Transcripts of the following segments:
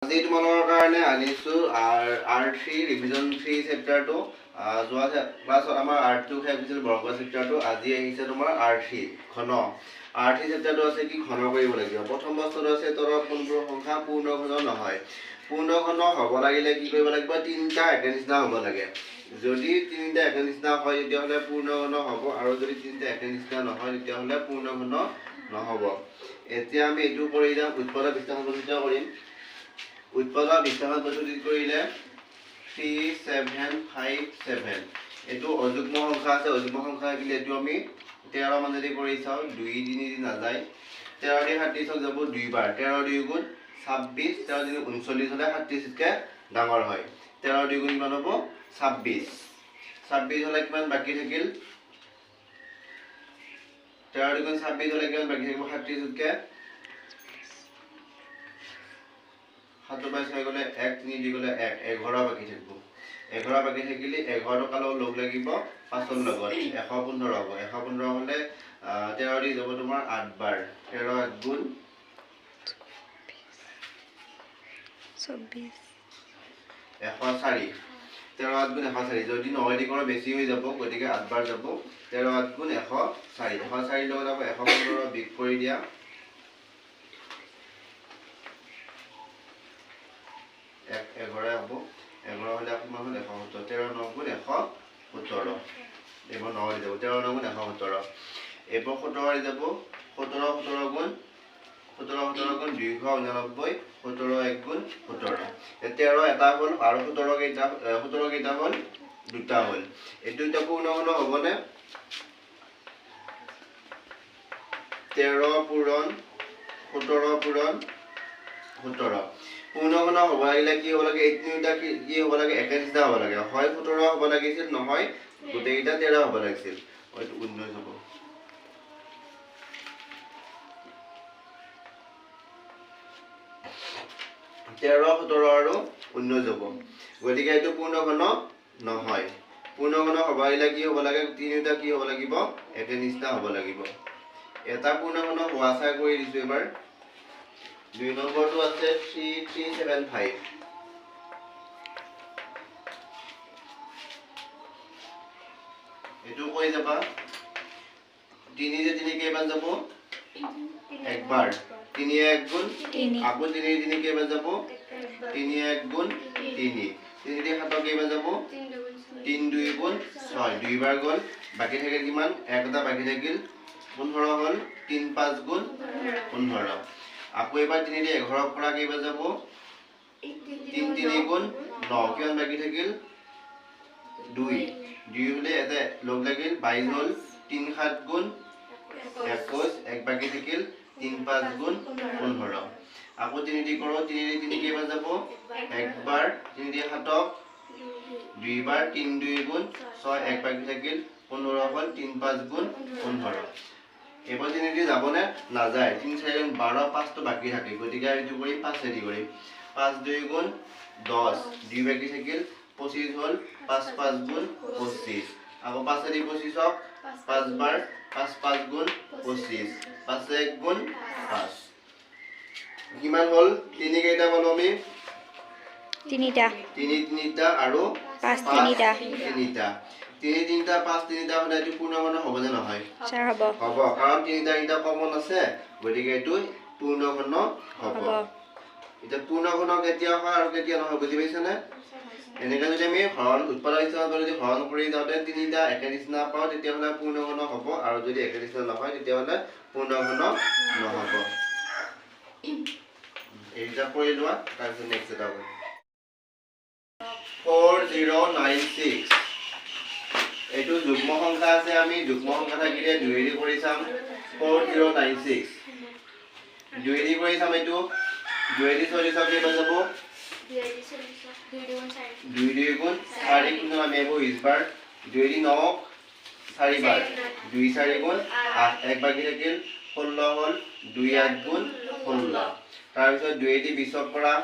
আজি তোমালোকৰ কাৰণে আনিছো R3 ৰিভিজন 3 চেপ্টাৰটো যোৱা ক্লাছত আমাৰ R2 খাইছিল বৰ্গ চেপ্টাৰটো আজি আহিছে তোমাৰ R3 ঘন R3 চেপ্টাৰটো আছে কি ঘন কৰিব লাগিব প্ৰথম বস্তুটো আছে তলৰ কোনবোৰ সংখ্যা পূৰ্ণ ঘন নহয় পূৰ্ণ ঘন হ'ব লাগিলে কি কৰিব লাগিব তিনিটা একে নিচিনা হ'ব লাগে যদি তিনিটা একে নিচিনা হয় তেতিয়াহ'লে পূৰ্ণ ঘন হ'ব আৰু যদি তিনিটা একে নিচিনা নহয় তেতিয়াহ'লে পূৰ্ণ ঘন নহ'ব এতিয়া আমি এইটো কৰি যাম উৎপন্ন বিশ্লেষণ পদ্ধতি কৰিম উৎপন্ন বিশ্লেষণ পদ্ধতি কৰিলে 3757 এটো অযুগ্ম সংখ্যা আছে অযুগ্ম সংখ্যা থাকিলে এটো আমি 13 মান যদি কৰি চাও 2 3 দি নাযায় 13 দি 37 যাব 2 বাৰ 13 2 গুণ 26 13 দি 39 হলে 37 কে ডাঙৰ হয় 13 2 গুণ কিমান হ'ব 26 26 হলে কিমান বাকি থাকিল 13 2 গুণ 26 হলে কিমান বাকি থাকিব 37 কে 7 বাই 6 গলে 1 3 দি গলে 1 11 বাকি থাকিব 11 বাকি থাকিলে 11 টকালৈ লগ লাগিব 5 ৰ লগত 115 হ'ব 115 হলে 13 দি যাব তোমাৰ 8 বাৰ 13 8 গুণ 26 104 13 8 গুণ 104 যদি 9 দি কৰা বেছি হৈ যাব গতিকে 8 বাৰ যাব 13 8 গুণ 104 104 লগত যাব 115 বিগ কৰি দিয়া 11 হ'ব 11 হলে আপোনাৰ হল 117 13 9 গুণ 117 এবাৰ 9 দি যাব 13 9 গুণ 117 এবাৰ 17 দি যাব 17 17 গুণ 299 17 1 গুণ 17 13 এটা হল আৰু 17 কেইটা হল দুটা হল এই দুইটা পূৰ্ণ ঘন হ'বনে 13 পূৰণ 17 পূৰণ 17 পূৰ্ণ ঘন হ'ব লাগিলে কি হ'ব লাগে এই তিনিটা কি হ'ব লাগে একে নিচিনা হ'ব লাগে হয় 17 হ'ব লাগিছিল নহয় গোটেইটা 13 হ'ব লাগিছিল হয়তো 19 হ'ব 13 17 আৰু 19 হ'ব গতিকে এইটো পূৰ্ণ ঘন নহয় পূৰ্ণ ঘন হ'ব লাগিলে কি হ'ব লাগে তিনিটা কি হ'ব লাগিব একে নিচিনা হ'ব লাগিব এটা পূৰ্ণ ঘন হোৱা চাই কৰি দিছো এবাৰ 2 নম্বৰটো আছে 3375 এটো কই যাবা 3 যে 3 কেইবাৰ যাব একবাৰ 3 1 গুণ আকৌ 3 3 কেইবাৰ যাব 3 1 গুণ 3 3 দি 7 কেইবাৰ যাব 3 2 গুণ 6 দুই বাৰ গল বাকি থাকিল কিমান একটা বাকি থাকিল 15 হল 3 5 গুণ 15 আকৌ এবাৰ 3 দি 11 পৰা কেইবাৰ যাব 3 3 গুণ 9 কিমান বাকি থাকিল 2 2 হলে এটা লগ লাগিল 22 হল 3 7 গুণ 21 এক বাকি থাকিল 3 5 গুণ 15 আকৌ 3 দি করো 3 দি 3 কেইবাৰ যাব একবাৰ 3 দি 7 দুই বাৰ 3 2 গুণ 6 এক বাকি থাকিল 15 হল 3 5 গুণ 15 এবাৰ 3 দি যাবনে না যায় 3 4 গুণ 12 5 তো বাকি থাকে গতিকে এইটো কৰি 5 দি কৰিম 5 2 গুণ 10 দুই বাকি থাকিল 25 হল 5 5 গুণ 25 আকৌ 5 দি 25 হক 5 বাৰ 5 5 গুণ 25 5 1 গুণ 5 কিমান হল 3 কেইটা পালো আমি তিনিটা 3 তিনিটা আৰু 5 তিনিটা 3 তিনিটা 5 তিনিটা হলে এটো পূৰ্ণ ঘন হ'ব নে নহয় স্যাৰ হ'ব হ'ব কাৰণ তিনিটা কমন আছে গতিকে এটো পূৰ্ণ ঘন হ'ব এটা পূৰ্ণ ঘন কেতিয়া হয় আৰু কেতিয়া নহয় বুজি পাইছানে এনেকা যদি আমি হৰণ উৎপাদক হিচাপে যদি হৰণ কৰি যাওঁতে তিনিটা একে নিচিনা পাওঁ তেতিয়া হলে পূৰ্ণ ঘন হ'ব আৰু যদি একে নিচিনা নহয় তেতিয়া হলে পূৰ্ণ ঘন নহ'ব এইটা কৰি লোৱা তাৰপিছত নেক্সট এটা হ'ব 4096 এটো যুগ্ম সংখ্যা আছে আমি যুগ্ম সংখ্যা থাকিলে 2 দি কৰি চাম 4096 2 দি কৰি চাম এটো 2 দি 40 চাম কেইবাৰ যাব 2 2 গুণ 4 কিন্তু আমি এবো 20 বাৰ 2 দি 9 4 বাৰ 2 4 গুণ 8 এক বাকি থাকিল 16 হল 2 8 গুণ 16 তাৰ পিছত 2 দি 20 পৰা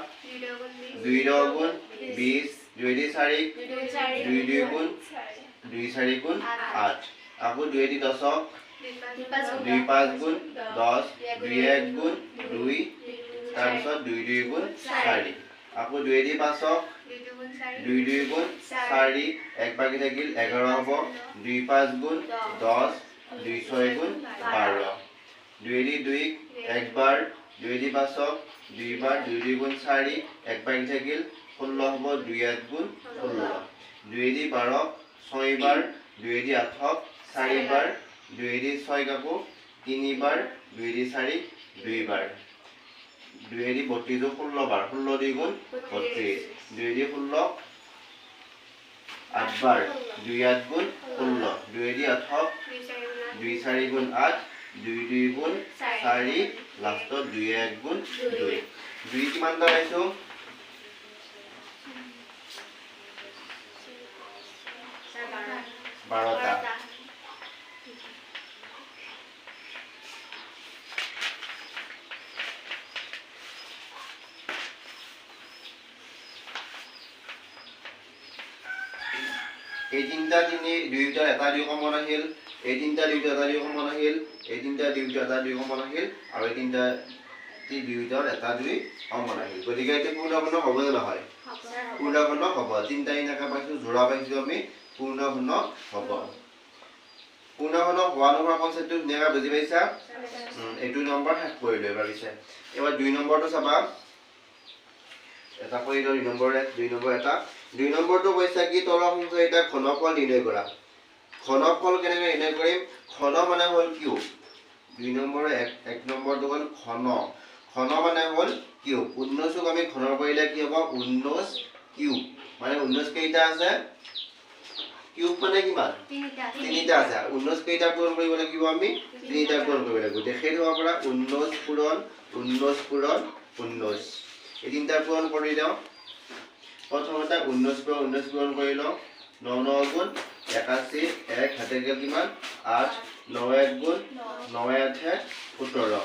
2 গুণ 20 2 দি 4 2 2 গুণ 2 4 গুণ 8 আকৌ 2 দি 10 2 5 গুণ 10 2 1 গুণ 2 তাৰ পিছত 2 2 গুণ 4 আকৌ 2 দি 5ক 2 2 গুণ 4 এক বাকি থাকিল 11 হ'ব 2 5 গুণ 10 2 6 গুণ 12 2 দি 2 একবাৰ 2 দি 5ক 2 বাৰ 2 2 গুণ 4 এক বাকি থাকিল 16 হ'ব 2 8 গুণ 16 2 দি 12ক 6 বাৰ 2 দি 8ক 4 বাৰ 2 দি 6 কাকো 3 বাৰ 2 দি 4 2 বাৰ 2 দি 32 16 বাৰ 16 2 গুণ 32 2 দি 16 8 বাৰ 2 8 গুণ 16 2 দি 8ক 2 4 গুণ 8 2 2 গুণ 4 লাষ্টত 2 1 গুণ 2 2 কিমান টা পাইছো 12টা এই তিনটা তিনি দুইটা এটা দুই কমন আহিল এই তিনটা দুইটা এটা দুই কমন আহিল এই তিনটা দুইটা এটা দুই কমন আহিল আৰু এই তিনটা দুইটাৰ এটা দুই কমন আহিল গতিকে এটি পূৰ্ণঘন হ'ব নে নহয় পূৰ্ণঘন হ'ব তিনটা এনেকা পাইছো জোড়া পাইছো আমি পূৰ্ণঘন হ'ব পূৰ্ণঘন হোৱা নোহোৱা কনচেপ্টটো ধুনীয়াকৈ বুজি পাইছা এইটো নম্বৰ শেষ কৰিলো এবাৰ পিছে এবাৰ 2 নম্বৰটো চাবা এটা কৰিলো 2 নম্বৰ এটা 2 নম্বৰটো কৈছা কি তলৰ সংখ্যা এটা ঘনফল নিৰ্ণয় কৰা ঘনফল কেনেকৈ নিৰ্ণয় কৰিম ঘন মানে হ'ল কিউব 2 নম্বৰ 1 নম্বৰটো হ'ল ঘন ঘন মানে হ'ল কিউব 19ক আমি ঘনৰ কৰিলে কি হ'ব 19 কিউব মানে 19 কেইটা আছে কিউব মানে কিমান তিনিটা আছে 19 কেইটা পূৰণ কৰিব লাগিব আমি তিনিটা পূৰণ কৰিব লাগিব দেখাই দিব পৰা 19 পূৰণ 19 পূৰণ 19 এই তিনিটা পূৰণ কৰি দিওঁ প্ৰথমতে 19 পৰা 19 পূৰণ কৰি লওঁ 9 9 গুণ 81 1 হাতে গেল কিমান 8 9 1 গুণ 9 8 17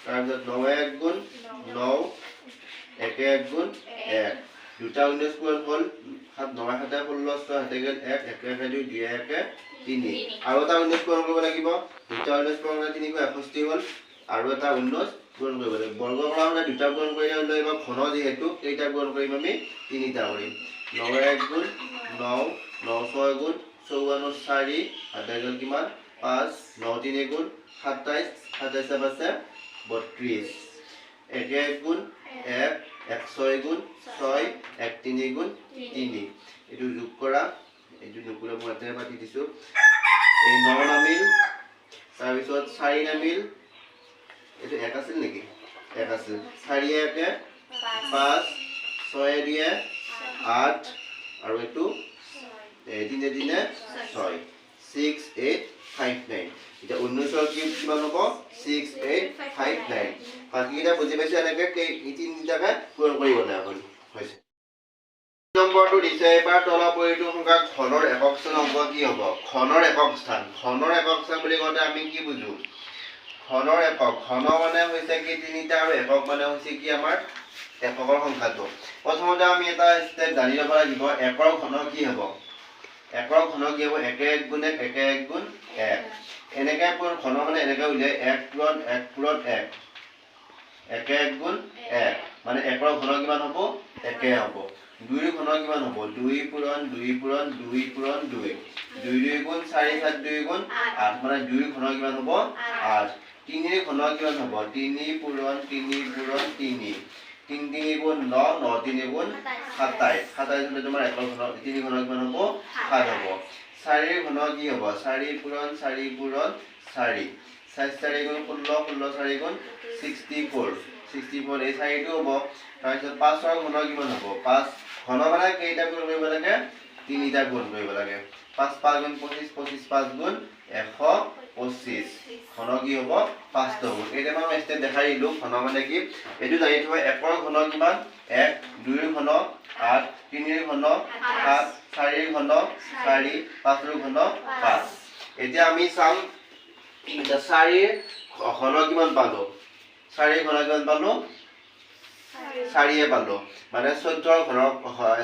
তাৰপিছত 9 1 গুণ 9 1 1 গুণ 1 দুটা 19 পূৰণ হ'ল 7 9 7 16 6 হাতে গেল 1 1 1 2 2 1 3 আৰু এটা 19 পূৰণ কৰিব লাগিব দুটা 19 পূৰণ কৰিলে 3 61 হ'ল আৰু এটা 19 পূৰণ কৰিব লাগিব বৰ্গ কৰা হ'লে দুটা পূৰণ কৰিলে হ'লে এবাৰ ঘন যেহেতু কেইটা পূৰণ কৰিম আমি তিনিটা কৰিম 9 1 গুণ 9 9 6 গুণ 54 4 হাতে গেল কিমান 5 9 3 গুণ 27 27 আছে 32 1 1 গুণ 1 1 6 গুণ 6 1 3 গুণ 3 এইটো যোগ কৰা এইটো নকৰা মই এতে পাতি দিছো এই 9 নামিল তাৰ পিছত 4 নামিল এইটো 1 আছিল নেকি 1 আছিল 4 1 5 6 2 8 আৰু এইটো 3 3 6 6 8 5 9 এটা 19 কিউব কিমান হ'ব 6 8 5 9 বাকিটা বুজি পাইছে এনেকৈ এই তিনিটাকে পূৰণ কৰিব লাগিব হৈছে নম্বৰটো দিছে এবাৰ তলৰ পৰিটো সংখ্যা ঘনৰ একক স্থান অংক কি হ'ব ঘনৰ একক স্থান বুলি কওঁতে আমি কি বুজো ঘনৰ একক ঘন মানে হৈছে কি তিনিটা আৰু একক মানে হৈছে কি আমাৰ এককৰ সংখ্যাটো প্ৰথমতে আমি এটা স্টেপ জানি ল'ব লাগিব একৰ ঘন কি হ'ব একৰ ঘন কি হ'ব 1 1 গুণ 1 1 1 গুণ 1 এনেকৈ ঘন মানে এনেকৈ উলিয়াই 1 পূৰণ 1 পূৰণ 1 1 1 গুণ 1 মানে একৰ ঘন কিমান হ'ব 1 হ'ব 2 ঘন কিমান হ'ব 2 পূৰণ 2 পূৰণ 2 পূৰণ 2 2 2 গুণ 4 7 2 গুণ 8 মানে 2 ঘন কিমান হ'ব 8 3 ঘন কিমান হ'ব 3 পূৰণ 3 পূৰণ 3 3 3 গুণ 9 9 3 গুণ 27 27 হলে তোমাৰ একৰ ঘন 3 ঘন কিমান হ'ব 7 হ'ব 4 ঘন কি হ'ব 4 পূৰণ 4 পূৰণ 4 4 4 গুণ 16 16 4 গুণ 64 64 এই 4 টো হ'ব তাৰপিছত 5 ৰ ঘন কিমান হ'ব 5 ঘন মানে কেইটা গুণ কৰিব লাগে তিনিটা গুণ কৰিব লাগে 5 5 গুণ 25 25 5 গুণ 125 ঘন কি হ'ব 5 টো হ'ব এটা মই স্টেপ দেখাই দিলো ঘন মানে কি এটো জানি থোৱা একৰ ঘন কিমান 1 2 ৰ ঘন 8 3 ৰ ঘন 7 4 ৰ ঘন 4 5 ৰ ঘন 5 এতিয়া আমি চাম এটা 4 ৰ ঘন কিমান পালো 4 ৰ ঘন কিমান পালো 4 এ পালো মানে 14 ৰ ঘন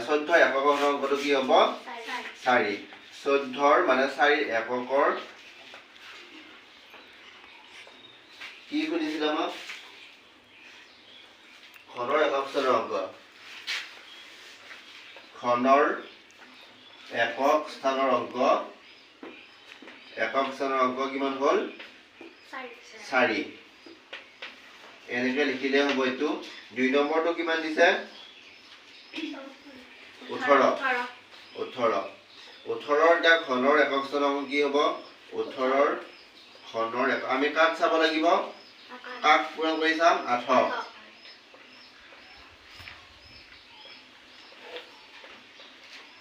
14 এককৰ ঘনটো কি হ'ব 4 14 ৰ মানে 4 এককৰ কি সুধিছিল আমাক ঘনৰ একক স্থানৰ অংক ঘনৰ একক স্থানৰ অংক কিমান হ'ল 4 এনেকৈ লিখিলে হ'ব এইটো 2 নম্বৰটো কিমান দিছে 18 এতিয়া ঘনৰ একক স্থানৰ অংক কি হ'ব 18 ঘনৰ আমি কাক চাব লাগিব কাক পূৰণ কৰি চাম 8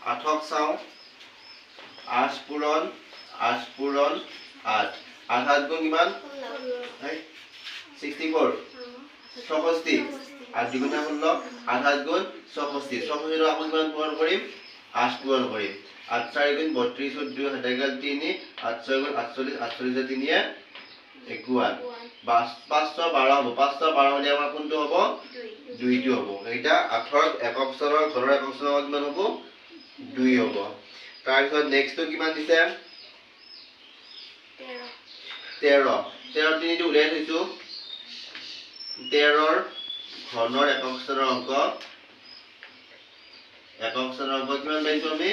8ক চাওঁ 8 পূৰণ 8 গুণ কিমান 64 64 8 দুগুণে 16 8 গুণ 64 64 আকৌ কিমান পূৰণ কৰিম 8 পূৰণ কৰিম 8 4 গুণ 32 14 হাতে গেল 3 8 6 গুণ 48 48 3 51 512 হ'ব 512 হলে আমাৰ কোনটো হ'ব 2টো হ'ব এটা 8ৰ একক স্থানৰ ঘৰৰ একক স্থানৰ কিমান হ'ব 2 হ'ব তাৰ পিছত নেক্সটটো কিমান দিছে 13 তিনিটো উলিয়াই থৈছো 13ৰ ঘনৰ একক স্থানৰ অংক কিমান পাইছো আমি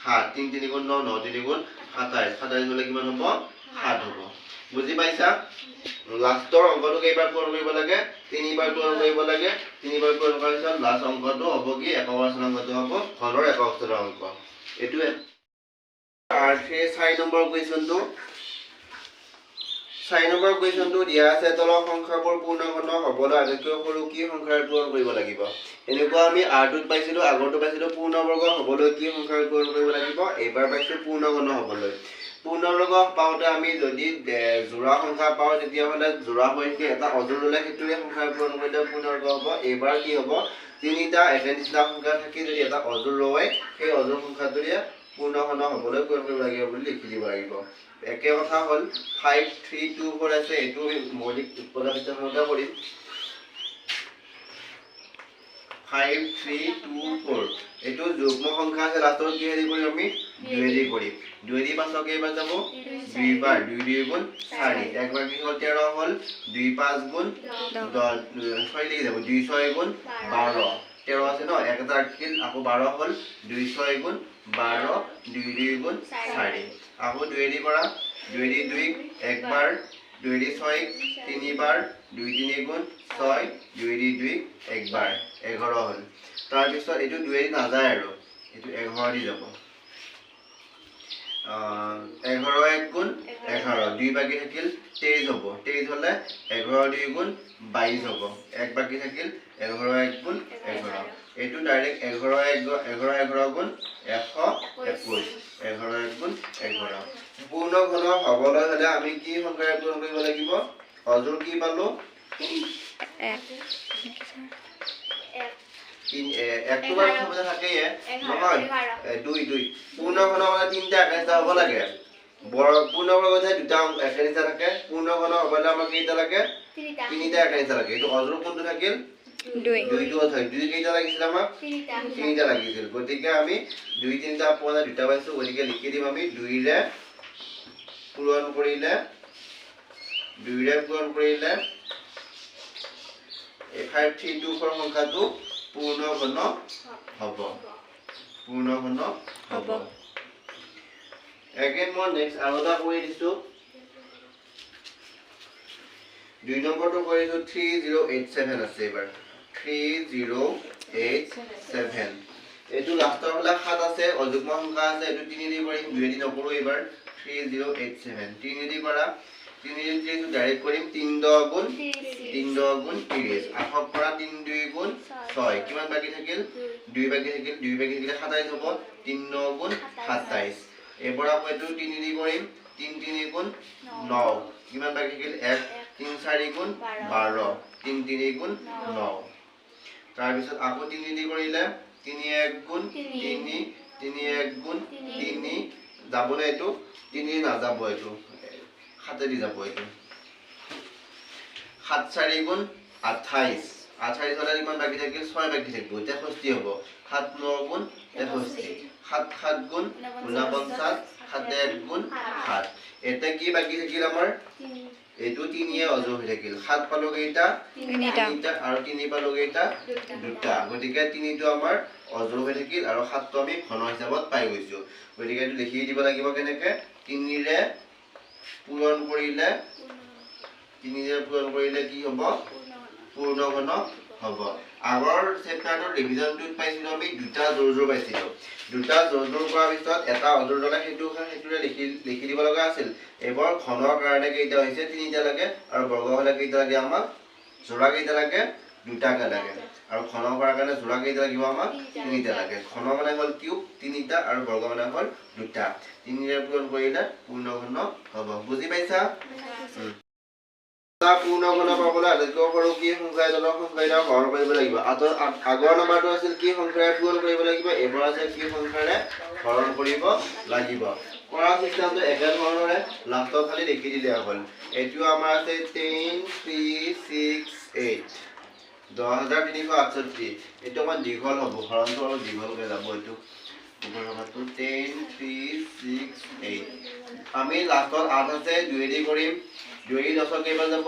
7 3 3 গুণ 9 9 3 গুণ 27 27 হলে কিমান হ'ব 7 হ'ব বুজি পাইছা লাষ্টৰ অংকটো কেইবাৰ পূৰণ কৰিব লাগে 3 বাৰ পূৰণ কৰিব লাগে 3 বাৰ পূৰণ কৰাৰ পিছত লাষ্ট অংকটো হ'ব কি একক স্থানৰ অংকটো হ'ব ঘনৰ একক স্থানৰ অংক এটোৱে আৰ 4 নম্বৰ কুৱেশ্যনটো 4 নম্বৰ কুৱেশ্যনটো দিয়া আছে তলৰ সংখ্যাবোৰ পূৰ্ণঘন হ'বলৈ আটাইতকৈ সৰু কি সংখ্যাৰ পূৰণ কৰিব লাগিব এনেকুৱা আমি r2 পাইছিলো আগৰটো পাইছিলো পূৰ্ণবৰ্গ হ'বলৈ কি সংখ্যাৰ পূৰণ কৰিব লাগিব এবাৰ পাইছো পূৰ্ণঘন হ'বলৈ পূৰ্ণবৰ্গ পাওঁতে আমি যদি জোড়া সংখ্যা পাওঁ তেতিয়া হলে জোড়া হৈকে এটা অজোড় ললে হেতুৰে সংখ্যাৰ পূৰণ কৰিলে পূৰ্ণবৰ্গ হ'ব এবাৰ কি হ'ব তিনিটা একেনিচিনা সংখ্যা থাকি যদি এটা অজোড় লয় সেই অজোড় সংখ্যাটোৰে পূৰ্ণঘন হ'বলৈ পূৰণ কৰিব লাগিব বুলি লিখি দিব লাগিব একে কথা হ'ল 5 3 2 4 আছে এটো মৌলিক উৎপাদক হিচাপে কৰিম 5 3 2 4 এটো যুগ্ম সংখ্যা আছে লাষ্টত কি হেৰি কৰিম আমি দুইদি কৰিম দুইদি পাছক কেইবাৰ যাব দুইবাৰ 2 2 গুণ 4 একবাৰ কি হ'ল 13 হ'ল 2 5 গুণ 10 6 লাগি যাব 2 6 গুণ 12 13 আছে ন একটা আটকিল আকৌ 12 হ'ল 2 6 গুণ 12 2 2 গুণ 4 আকৌ দুইদি কৰা দুইদি 2 একবাৰ দুইদি 6 তিনিবাৰ 2 3 গুণ 6 দুইদি 2 একবাৰ 11 হ'ল তাৰ পিছত এটো দুইদি নাযায় আৰু এটো 11 দি যাব 11 1 গুণ 11 2 বাকি থাকিল 23 হ'ব 23 হলে 11 2 গুণ 22 হ'ব এক বাকি থাকিল 11 1 গুণ 11 এটো ডাইরেক্ট 11 গুণ 121 11 1 গুণ 11 পূৰ্ণঘন হ'বলৈ হলে আমি কি সংখ্যাৰে পূৰণ কৰিব লাগিব অজোড় কি পালো 1 টো বাৰ সময় থাকে নহয় 2 2 পূৰ্ণঘন হলে তিনটা একাংশ হ'ব লাগে পূৰ্ণবৰ্গ হলে দুটা একাংশ থাকে পূৰ্ণঘন হ'বলৈ আমাক কেইটা লাগে তিনিটা একাংশ লাগে এটো অজোড় কোনটো থাকিল 2 টো থাকে 2 কেইটা লাগিছিল আমাক তিনিটা লাগিছিল গতিকে আমি 2 তিনটা পদা দুটা পাইছো গতিকে লিখি দিম আমি 2 ৰে পূৰণ কৰিলে 5 3 2 4 সংখ্যাটো পূৰ্ণঘন হ'ব again মই নেক্সট আৰু এটা কৰি দিছো 2 নম্বৰটো কৰিছো 3087 আছে এবাৰ 3087 এটো লাষ্টৰ হলে 7 আছে অযুগ্ম সংখ্যা আছে এটো 3 দি কৰিম 2 দি নকৰো এবাৰ 3087 3 দি কৰা 3 দি ডাইৰেক্ট কৰিম 3 10 গুণ 30 আহক পৰা 3 2 গুণ 6 কিমান বাকি থাকিল 2 বাকি থাকিল 27 হ'ব 3 9 গুণ 27 এবাৰ আকৌ এটো 3 দি কৰিম 3 3 গুণ 9 কিমান বাকি থাকিল 1 3 4 গুণ 12 3 3 গুণ 9 তাৰ পিছত আকৌ 3 দি কৰিলে 3 1 গুণ 3 3 1 গুণ 3 যাবনে এটো 3 নাযাব এটো 7 দি যাব এটো 7 4 গুণ 28 28 হলে কিমান বাকি থাকিল 6 বাকি থাকিব এটা 60 হ'ব 7 9 গুণ 63 7 7 গুণ 49 7 1 গুণ 7 এটা কি বাকি থাকিল আমাৰ এইটো 3 এ অজৰ হৈ থাকিল 7 পালো কেইটা 3টা আৰু 3 পালো কেইটা 2টা গতিকে 3টো আমাৰ অজৰ হৈ থাকিল আৰু 7টো আমি ঘন হিচাপত পাই গৈছো গতিকে এইটো লিখি দিব লাগিব কেনেকে 3 ৰে পূৰণ কৰিলে কি হ'ব পূৰ্ণ ঘন হ'ব আগৰ চেপ্টাৰটোৰ ৰিভিজনটোত পাইছিলো আমি দুটা জোৰ পাইছিলো দুটা জোৰ কৰাৰ পিছত এটা অজৰ জলা হেতুৰে লিখি দিব লগা আছিল এবাৰ ঘনৰ কাৰণে কেইটা হৈছে 3টা লাগে আৰু বৰ্গ হলে কেইটা লাগে আমাক জোৰা কেইটা লাগে দুটাকে লাগে আৰু ঘন কৰাৰ কাৰণে জোৰা কেইটা লাগিব আমাক 3টা লাগে ঘন মানে হ'ল কিউব 3টা আৰু বৰ্গ মানে হ'ল 2টা 3 ৰে পূৰণ কৰিলে পূৰ্ণ ঘন হ'ব বুজি পাইছা পূৰ্ণ ঘন পাবলৈ আটাইতকৈ সৰু কি সংখ্যাজনক সংখ্যাৰে হৰণ কৰিব লাগিব আগৰ নম্বৰটো আছিল কি সংখ্যাৰে পূৰণ কৰিব লাগিব এবাৰ আছে কি সংখ্যাৰে হৰণ কৰিব লাগিব কৰা চিষ্টেমটো একে ধৰণৰে লাষ্টত খালি লিখি দিলে হ'ল এইটো আমাৰ আছে 10368 10368 এইটো আমাৰ দীঘল হ'ব হৰণটো অলপ দীঘলকৈ যাব এইটো 10368 আমি লাষ্টত 8 আছে 2 দি কৰিম 2 10 কেইবাৰ যাব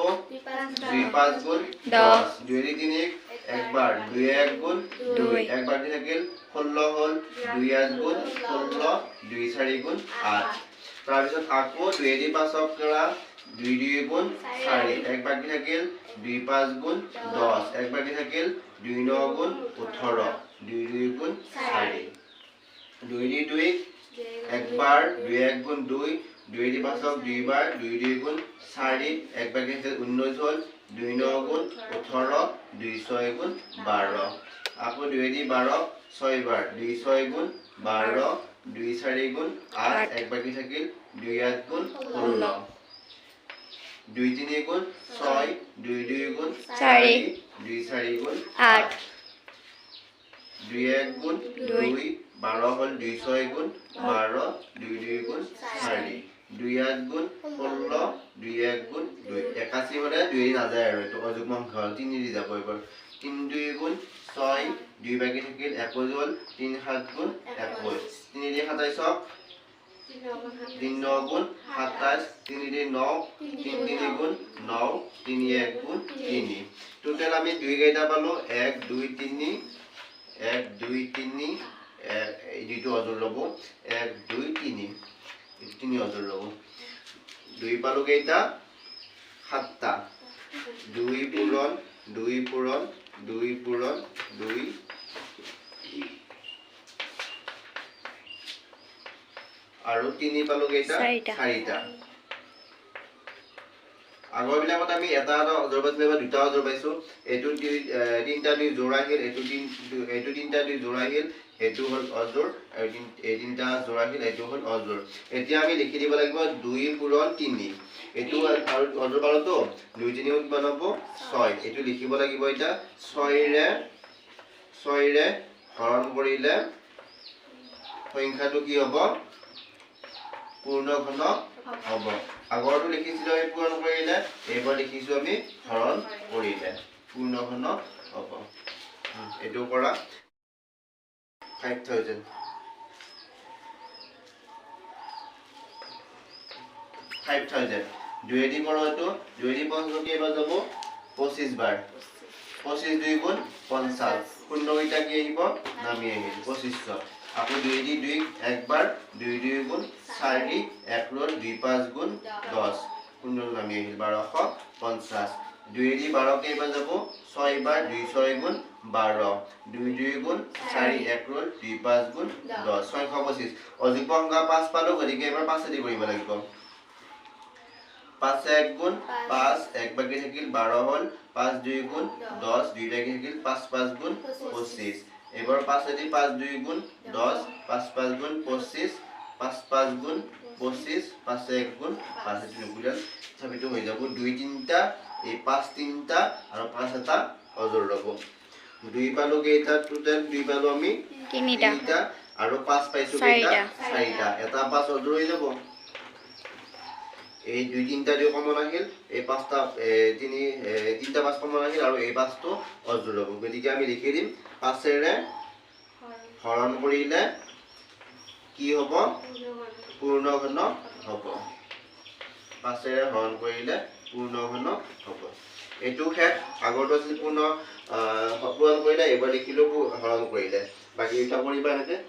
2 5 গুণ 10 2 3 একবাৰ 2 1 গুণ 2 একবাৰ দি থাকিল 16 হ'ল 2 8 গুণ 16 2 4 গুণ 8 তাৰ পিছত আকৌ 2 দি 5 কৰা 2 2 গুণ 4 একবাৰ দি থাকিল 2 5 গুণ 10 একবাৰ দি থাকিল 2 9 গুণ 18 2 2 গুণ 4 2 দি 2 একবাৰ 2 1 গুণ 2 2 দি 5 দুইবাৰ 2 2 গুণ 4 একবাৰ দি 19 হ'ল 2 9 গুণ 18 2 6 গুণ 12 আকৌ 2 দি 12 6 বাৰ 2 6 গুণ 12 2 4 গুণ 8 একবাৰ দি থাকিল 2 8 গুণ 16 2 3 গুণ 6 2 2 গুণ 4 2 4 গুণ 8 2 1 গুণ 2 12 হ'ল 2 6 গুণ 12 2 2 গুণ 4 2 8 গুণ 16 2 1 গুণ 2 81 মানে 2 নাযায় আৰু এটো অযুগ্ম সংখ্যা 3 দি যাব এবাৰ 3 2 গুণ 6 2 বাকি থাকিল 21 হ'ল 3 7 গুণ 21 3 দি 27 3 9 গুণ 27 3 দি 9 3 3 গুণ 9 3 1 গুণ 3 টোটাল আমি 2 কেইটা পালো 1 2 3 1 2 3 এইটো অজৰ লব 1 2 3 3 অজৰ লব 2 পালো কেইটা 7টা 2 পূৰণ 2 পূৰণ 2 পূৰণ 2 আৰু 3 পালো কেইটা 4টা আগৰ বিলাকত আমি এটা অজৰ পাইছো বা দুটা অজৰ পাইছো এটো 3টা 2 জোৰা আহিল এটো 3টা 2 জোৰা আহিল এটো হল অজৰ আৰু 3টা জোৰা আহিল এটো হল অজৰ এতিয়া আমি লিখি দিব লাগিব 2 পূৰণ 3 এটো আৰু অজৰ পালো 2 3 কিমান হ'ব 6 এটো লিখিব লাগিব এটা 6 ৰে হৰণ কৰিলে সংখ্যাটো কি হ'ব পূৰ্ণ ঘন হ'ব আগৰটো লিখিছিলো আমি পূৰণ কৰিলে এবাৰ লিখিছো আমি হৰণ কৰিলে পূৰ্ণ ঘন হ'ব এটো কৰা 5000 2 দি কৰা তো 2 দি 5 কেইবাৰ যাব 25 বাৰ 25 2 গুণ 50 শূন্য কেইটা কি আহিব নামি আহিল 2500 আকৌ 2 দি 2 একবাৰ 2 2 গুণ 4 1 ৰ 2 5 গুণ 10 শূন্য নামি আহিল 1250 2 দি 12 কেইবাৰ যাব 6 বাৰ 2 6 গুণ 12 2 2 গুণ 4 1 ৰ 2 5 গুণ 10 625 অযুগ্ম সংখ্যা 5 পালো গতিকে এবাৰ 5 দি কৰিব লাগিব 5 1 গুণ 5 1 বাকি থাকিল 12 হ'ল 5 2 গুণ 10 2 বাকি থাকিল 5 5 গুণ 25 এবাৰ 5 দি 5 2 গুণ 10 5 5 গুণ 25 5 5 গুণ 25 5 1 গুণ 5 এটো নুকুলাল ছাবিটো হৈ যাব 2 3টা এই 5 3টা আৰু 5 এটা অজৰ ৰব 2 পালো কেইটা টোটাল 2 পালো আমি 3টা আৰু 5 পাইছো কেইটা 4টা এটা 5 অজৰ হৈ যাব এই 2 3টা যে কমন আহিল এই 5টা 3টা 5 কমন আহিল আৰু এই 5টো অজৰ হ'ব গতিকে আমি লিখি দিম 5 ৰে হৰণ কৰিলে কি হ'ব পূৰ্ণ ঘন হ'ব 5 ৰে হৰণ কৰিলে পূৰ্ণ ঘন হ'ব এইটো শেষ আগৰটো আছিল পূৰ্ণ পূৰণ কৰিলে এইবাৰ লিখিলেও হৰণ কৰিলে বাকী এটা কৰিবা এনেকৈ